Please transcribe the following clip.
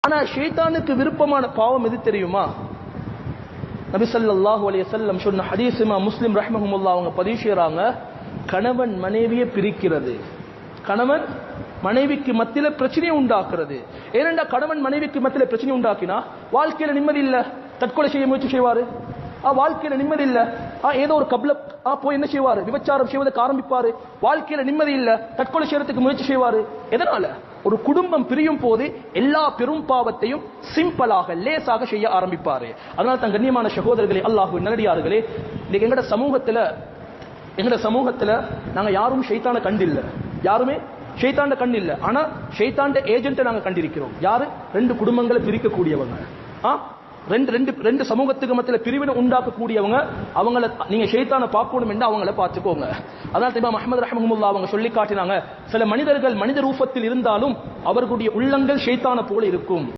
ஆனா ஷைத்தானுக்கு விருப்பமான பாவம் எது தெரியுமா? நபி ஸல்லல்லாஹு அலைஹி வஸல்லம் சொன்ன ஹதீஸ் இமாம் முஸ்லிம் ரஹ்மஹுல்லாஹ் அவங்க பதிவு செய்றாங்க, கணவன் மனைவியை பிரிக்கிறது, கணவன் மனைவிக்கு மத்தியில பிரச்சனையை உண்டாக்குறது. ஏனென்றா கணவன் மனைவிக்கு மத்தியில பிரச்சனை உண்டாக்கினா வாழ்க்கையில நிம்மதி இல்ல, தற்கொலை செய்ய முயற்சி செய்வாரு. வாழ்க்கையில நிம்மதி இல்ல, ஏதோ ஒரு கப்ல போய் என்ன செய்வாரு, விபச்சாரம் செய்வதற்கு ஆரம்பிப்பாரு. வாழ்க்கையில நிம்மதி இல்ல, தற்கொலை செய்யறதுக்கு முயற்சி செய்வாரு. எதனால? ஒரு குடும்பம் பிரியும் போது எல்லா பெரும் பாவத்தையும் சிம்பிளாக லேசாக செய்ய ஆரம்பிப்பாரு. அதனால தான் கண்ணியமான சகோதரர்களே, அல்லாஹ்வின் நல்லடியார்களே, இன்னைக்கு எங்கட சமூகத்துல நாங்க யாரும் ஷைத்தான கண்டில்ல, யாருமே ஷைத்தாண்ட கண் இல்ல. ஆனா ஷைத்தாண்ட ஏஜென்ட்டை நாங்க கண்டிருக்கிறோம். யாரு? ரெண்டு குடும்பங்களை பிரிக்கக்கூடியவங்க, ரெண்டு சமூகத்துக்கு மத்தியில பிரிவினை உண்டாக்கக்கூடியவங்க. அவங்கள நீங்க ஷைத்தானை பார்க்கணும் என்று அவங்கள பார்த்துக்கோங்க. அதனால இமாம் அஹ்மத் ரஹ்மஹுல்லாஹ் அவங்க சொல்லி காட்டினாங்க, சில மனிதர்கள் மனித ரூபத்தில் இருந்தாலும் அவர்களுடைய உள்ளங்கள் ஷைத்தானை போல இருக்கும்.